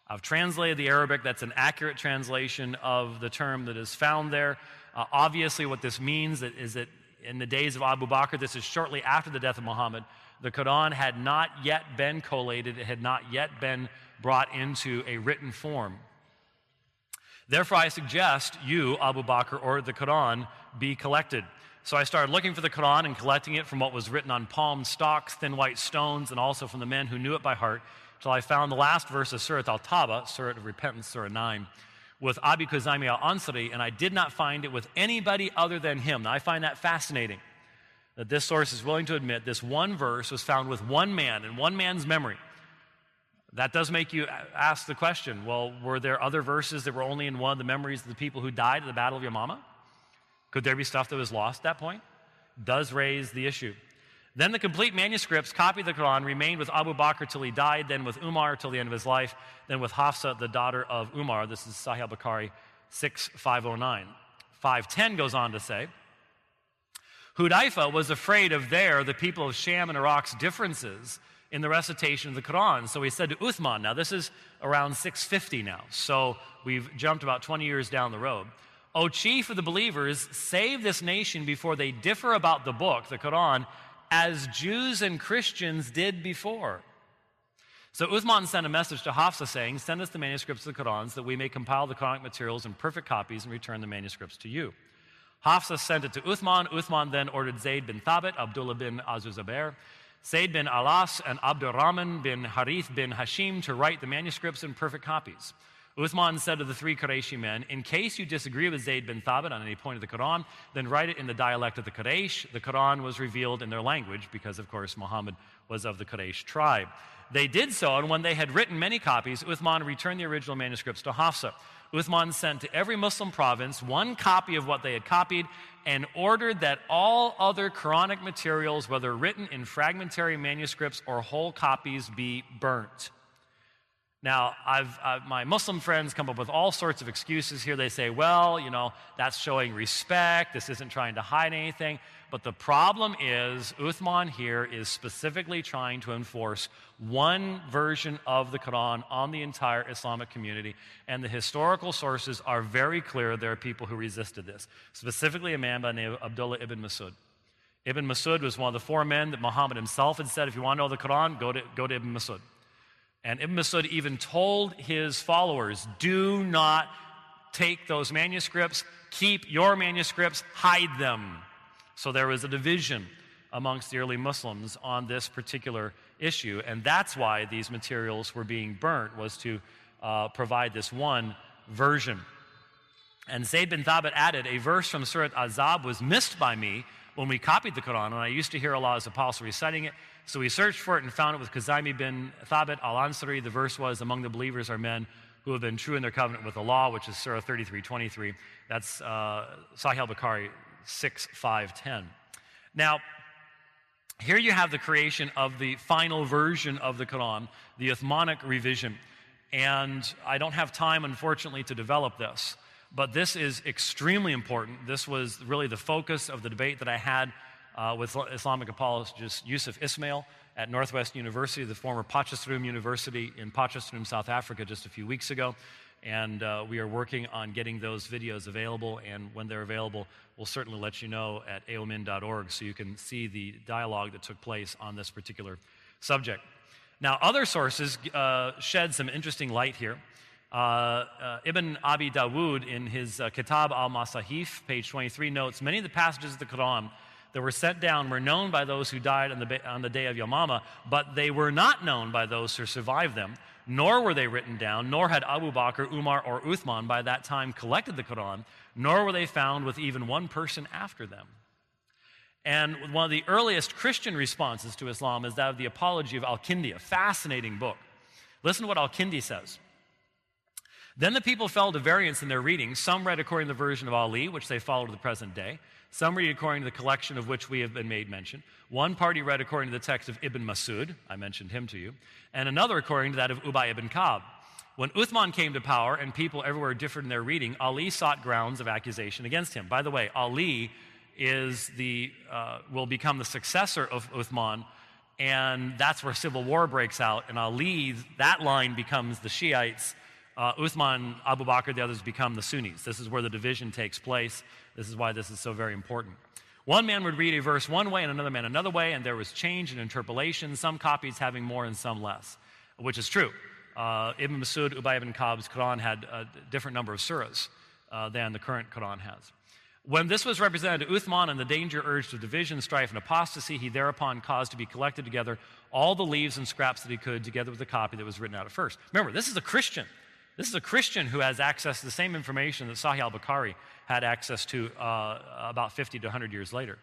I've translated the Arabic. That's an accurate translation of the term that is found there. Obviously, what this means is that in the days of Abu Bakr, this is shortly after the death of Muhammad, the Quran had not yet been collated. It had not yet been brought into a written form. Therefore, I suggest you, Abu Bakr, or the Quran, be collected. So I started looking for the Quran and collecting it from what was written on palm stalks, thin white stones, and also from the men who knew it by heart, till I found the last verse of Surat al-Tawbah, Surat of Repentance, Surah 9, with Abi Kuzaymi al-Ansari, and I did not find it with anybody other than him. Now, I find that fascinating, that this source is willing to admit this one verse was found with one man, in one man's memory. That does make you ask the question, well, were there other verses that were only in one of the memories of the people who died at the Battle of Yamama? Could there be stuff that was lost at that point? Does raise the issue. Then the complete manuscripts, copy of the Quran, remained with Abu Bakr till he died, then with Umar till the end of his life, then with Hafsa, the daughter of Umar. This is Sahih al-Bukhari 6509. 510 goes on to say, Hudayfa was afraid of the people of Sham and Iraq's differences in the recitation of the Quran. So he said to Uthman, now this is around 650 now, so we've jumped about 20 years down the road. O chief of the believers, save this nation before they differ about the book, the Quran, as Jews and Christians did before. So Uthman sent a message to Hafsa saying, send us the manuscripts of the Quran so that we may compile the Quranic materials in perfect copies and return the manuscripts to you. Hafsa sent it to Uthman. Uthman then ordered Zayd bin Thabit, Abdullah bin Azuzabair, Zayd bin Alas, and Abdurrahman bin Harith bin Hashim to write the manuscripts in perfect copies. Uthman said to the three Qurayshi men, in case you disagree with Zayd bin Thabit on any point of the Quran, then write it in the dialect of the Quraysh. The Quran was revealed in their language because, of course, Muhammad was of the Quraysh tribe. They did so, and when they had written many copies, Uthman returned the original manuscripts to Hafsa. Uthman sent to every Muslim province one copy of what they had copied and ordered that all other Quranic materials, whether written in fragmentary manuscripts or whole copies, be burnt. Now, my Muslim friends come up with all sorts of excuses here. They say, well, that's showing respect. This isn't trying to hide anything. But the problem is, Uthman here is specifically trying to enforce one version of the Quran on the entire Islamic community. And the historical sources are very clear. There are people who resisted this. Specifically, a man by the name of Abdullah ibn Masud. Ibn Masud was one of the four men that Muhammad himself had said, if you want to know the Quran, go to Ibn Masud. And Ibn Masud even told his followers, do not take those manuscripts, keep your manuscripts, hide them. So there was a division amongst the early Muslims on this particular issue, and that's why these materials were being burnt, was to provide this one version. And Zayd bin Thabit added, a verse from Surat Azab was missed by me when we copied the Quran, and I used to hear Allah's apostle reciting it. So we searched for it and found it with Kuzaymi bin Thabit al-Ansari. The verse was, among the believers are men who have been true in their covenant with Allah, which is Surah 33:23. That's Sahih al-Bukhari 6:5-10. Now, here you have the creation of the final version of the Quran, the Uthmanic revision. And I don't have time, unfortunately, to develop this. But this is extremely important. This was really the focus of the debate that I had with Islamic apologist Yusuf Ismail at Northwest University, the former Potchefstroom University in Potchefstroom, South Africa, just a few weeks ago. And we are working on getting those videos available. And when they're available, we'll certainly let you know at aomin.org so you can see the dialogue that took place on this particular subject. Now, other sources shed some interesting light here. Ibn Abi Dawood, in his Kitab al-Masahif, page 23, notes, many of the passages of the Quran that were sent down were known by those who died on the day of Yamama, but they were not known by those who survived them, nor were they written down, nor had Abu Bakr, Umar, or Uthman by that time collected the Quran, nor were they found with even one person after them. And one of the earliest Christian responses to Islam is that of the Apology of Al-Kindi, a fascinating book. Listen to what Al-Kindi says. Then the people fell to variance in their reading. Some read according to the version of Ali, which they follow to the present day. Some read according to the collection of which we have been made mention. One party read according to the text of Ibn Masud, I mentioned him to you, and another according to that of Ubay ibn Ka'b. When Uthman came to power and people everywhere differed in their reading, Ali sought grounds of accusation against him. By the way, Ali will become the successor of Uthman, and that's where civil war breaks out. And Ali, that line becomes the Shiites. Uthman, Abu Bakr, the others become the Sunnis. This is where the division takes place. This is why this is so very important. One man would read a verse one way and another man another way, and there was change in interpolation, some copies having more and some less, which is true. Ibn Masud, Ubay ibn Ka'b's Quran had a different number of surahs than the current Quran has. When this was represented to Uthman and the danger urged of division, strife, and apostasy, he thereupon caused to be collected together all the leaves and scraps that he could, together with the copy that was written out at first. Remember, this is a Christian. This is a Christian who has access to the same information that Sahih al-Bukhari had access to about 50 to 100 years later.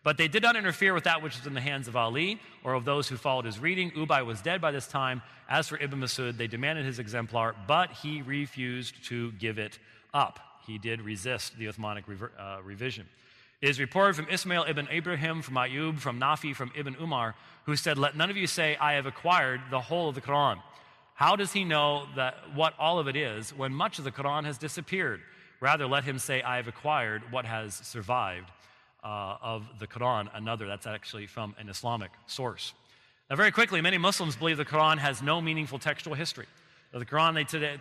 But they did not interfere with that which was in the hands of Ali or of those who followed his reading. Ubay was dead by this time. As for Ibn Masud, they demanded his exemplar, but he refused to give it up. He did resist the Uthmanic revision. It is reported from Ismail ibn Ibrahim, from Ayub, from Nafi, from Ibn Umar, who said, "Let none of you say, I have acquired the whole of the Quran." How does he know what all of it is when much of the Quran has disappeared? Rather, let him say, I have acquired what has survived of the Quran, another. That's actually from an Islamic source. Now, very quickly, many Muslims believe the Quran has no meaningful textual history. The Quran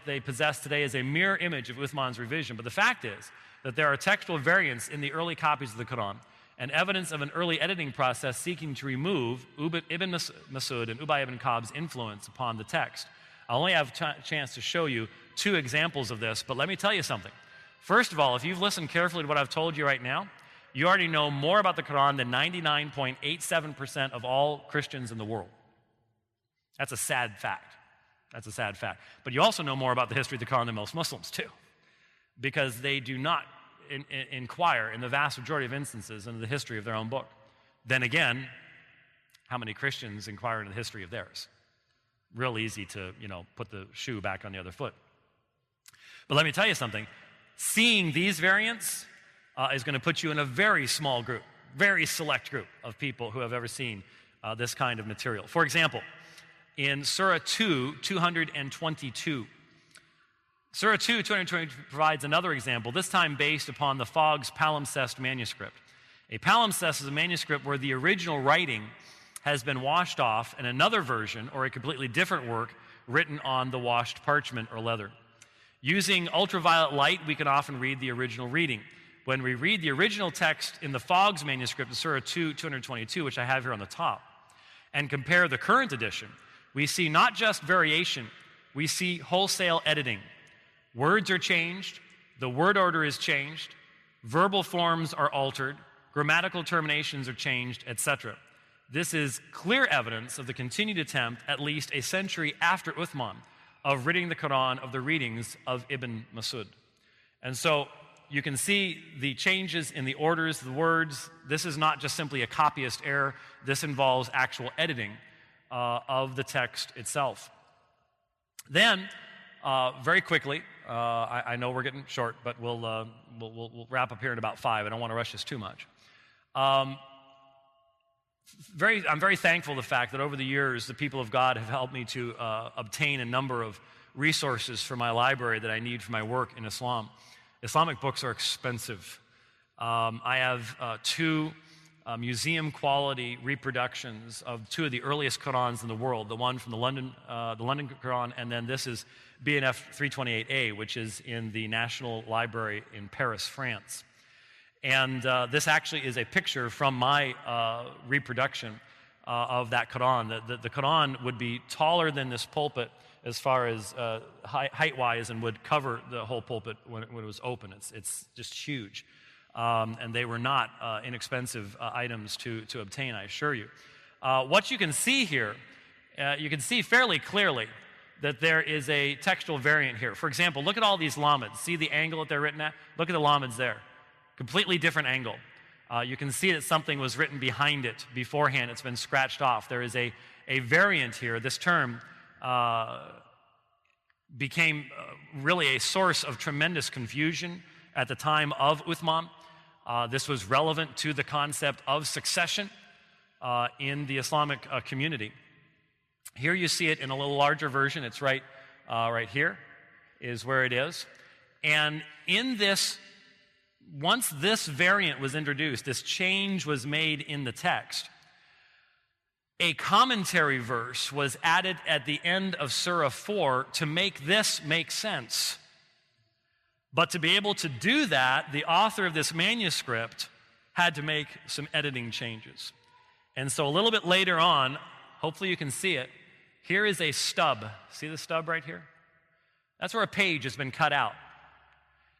they possess today is a mirror image of Uthman's revision. But the fact is that there are textual variants in the early copies of the Quran and evidence of an early editing process seeking to remove Ibn Masud and Ubay ibn Ka'b's influence upon the text. I only have a chance to show you two examples of this, but let me tell you something. First of all, if you've listened carefully to what I've told you right now, you already know more about the Quran than 99.87% of all Christians in the world. That's a sad fact. That's a sad fact. But you also know more about the history of the Quran than most Muslims, too, because they do not inquire in the vast majority of instances into the history of their own book. Then again, how many Christians inquire into the history of theirs? Real easy to, put the shoe back on the other foot. But let me tell you something. Seeing these variants is going to put you in a very small group, very select group of people who have ever seen this kind of material. For example, in Surah 2, 222. Surah 2, 222 provides another example, this time based upon the Fogg's palimpsest manuscript. A palimpsest is a manuscript where the original writing has been washed off and another version, or a completely different work, written on the washed parchment or leather. Using ultraviolet light, we can often read the original reading. When we read the original text in the Fogg's manuscript of Surah 2, 222, which I have here on the top, and compare the current edition, we see not just variation, we see wholesale editing. Words are changed, the word order is changed, verbal forms are altered, grammatical terminations are changed, etc. This is clear evidence of the continued attempt, at least a century after Uthman, of ridding the Quran of the readings of Ibn Masud. And so you can see the changes in the orders, the words. This is not just simply a copyist error. This involves actual editing of the text itself. Then, very quickly, I know we're getting short, but we'll wrap up here in about 5. I don't want to rush this too much. I'm very thankful for the fact that over the years, the people of God have helped me to obtain a number of resources for my library that I need for my work in Islam. Islamic books are expensive. I have 2 museum quality reproductions of 2 of the earliest Qurans in the world, the one from the London Quran, and then this is BNF 328A, which is in the National Library in Paris, France. And this actually is a picture from my reproduction of that Quran. The Quran would be taller than this pulpit as far as height-wise and would cover the whole pulpit when it was open. It's just huge. and they were not inexpensive items to obtain, I assure you. What you can see here, you can see fairly clearly that there is a textual variant here. For example, look at all these lameds. See the angle that they're written at? Look at the lameds there. Completely different angle. You can see that something was written behind it beforehand. It's been scratched off. There is a variant here. This term became really a source of tremendous confusion at the time of Uthman. This was relevant to the concept of succession in the Islamic community. Here you see it in a little larger version. It's right here is where it is. And in this, once this variant was introduced, this change was made in the text, a commentary verse was added at the end of Surah 4 to make this make sense. But to be able to do that, the author of this manuscript had to make some editing changes. And so a little bit later on, hopefully you can see it, here is a stub. See the stub right here? That's where a page has been cut out.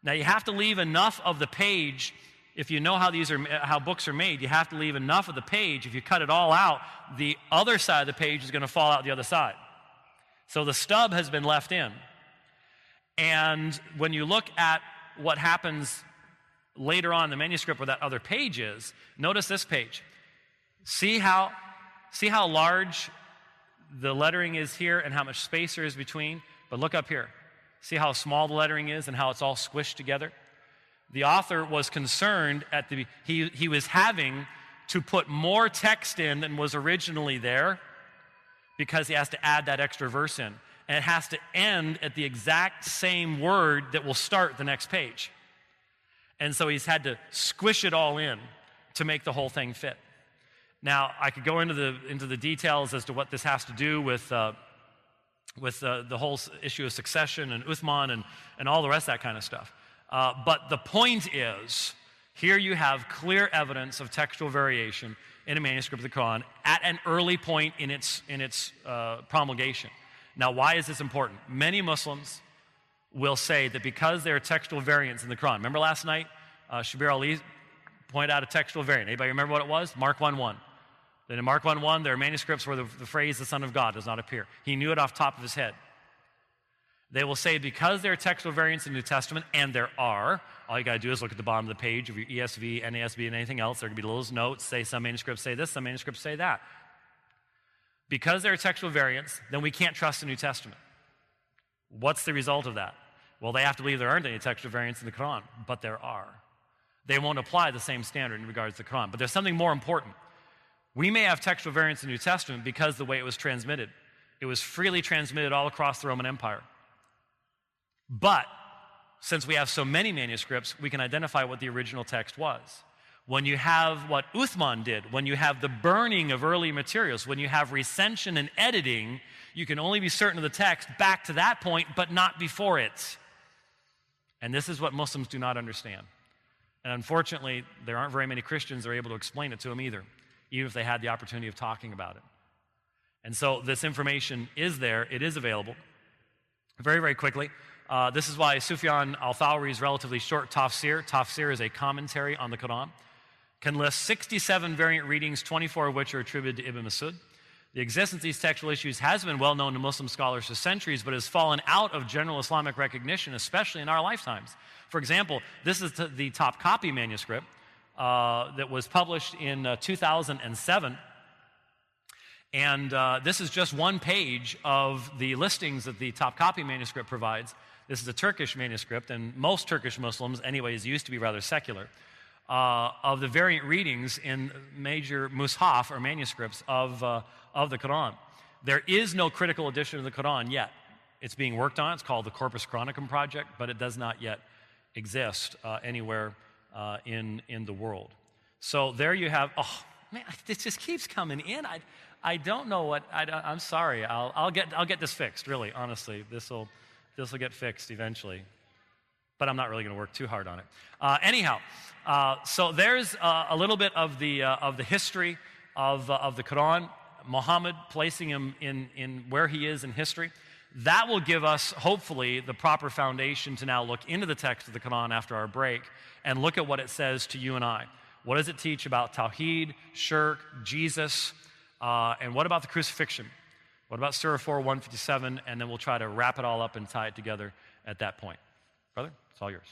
Now you have to leave enough of the page. If you know how books are made, you have to leave enough of the page. If you cut it all out, the other side of the page is going to fall out the other side. So the stub has been left in. And when you look at what happens later on in the manuscript where that other page is, notice this page. See how large the lettering is here and how much space there is between? But look up here. See how small the lettering is and how it's all squished together? The author was concerned he was having to put more text in than was originally there because he has to add that extra verse in. And it has to end at the exact same word that will start the next page. And so he's had to squish it all in to make the whole thing fit. Now, I could go into the details as to what this has to do with the whole issue of succession and Uthman and all the rest of that kind of stuff. But the point is, here you have clear evidence of textual variation in a manuscript of the Quran at an early point in its promulgation. Now, why is this important? Many Muslims will say that because there are textual variants in the Quran. Remember last night, Shabir Ali pointed out a textual variant. Anybody remember what it was? Mark 1:1. Then in Mark 1:1, there are manuscripts where the phrase "the Son of God" does not appear. He knew it off the top of his head. They will say because there are textual variants in the New Testament, and there are, all you got to do is look at the bottom of the page of your ESV, NASB, and anything else. There are going to be little notes, say some manuscripts say this, some manuscripts say that. Because there are textual variants, then we can't trust the New Testament. What's the result of that? Well, they have to believe there aren't any textual variants in the Quran, but there are. They won't apply the same standard in regards to the Quran. But there's something more important. We may have textual variants in the New Testament because of the way it was transmitted. It was freely transmitted all across the Roman Empire. But since we have so many manuscripts, we can identify what the original text was. When you have what Uthman did, when you have the burning of early materials, when you have recension and editing, you can only be certain of the text back to that point, but not before it. And this is what Muslims do not understand. And unfortunately, there aren't very many Christians that are able to explain it to them either, even if they had the opportunity of talking about it. And so this information is there. It is available. Very, very quickly, this is why Sufyan al-Thawri's relatively short tafsir is a commentary on the Quran, can list 67 variant readings, 24 of which are attributed to Ibn Masud. The existence of these textual issues has been well known to Muslim scholars for centuries, but has fallen out of general Islamic recognition, especially in our lifetimes. For example, this is the top copy manuscript that was published in 2007. And this is just one page of the listings that the top copy manuscript provides. This is a Turkish manuscript, and most Turkish Muslims, anyways, used to be rather secular, of the variant readings in major mushaf, or manuscripts, of the Quran. There is no critical edition of the Quran yet. It's being worked on. It's called the Corpus Chronicum Project, but it does not yet exist anywhere in the world. So there you have, oh man, this just keeps coming in. I don't know what, I'm sorry. I'll get this fixed, really, honestly. This will get fixed eventually. But I'm not really going to work too hard on it. Anyhow, so there's a little bit of the history of the Quran, Muhammad, placing him in where he is in history. That will give us, hopefully, the proper foundation to now look into the text of the Quran after our break and look at what it says to you and I. What does it teach about Tawheed, Shirk, Jesus, and what about the crucifixion? What about Surah 4, 157? And then we'll try to wrap it all up and tie it together at that point. Brother, it's all yours.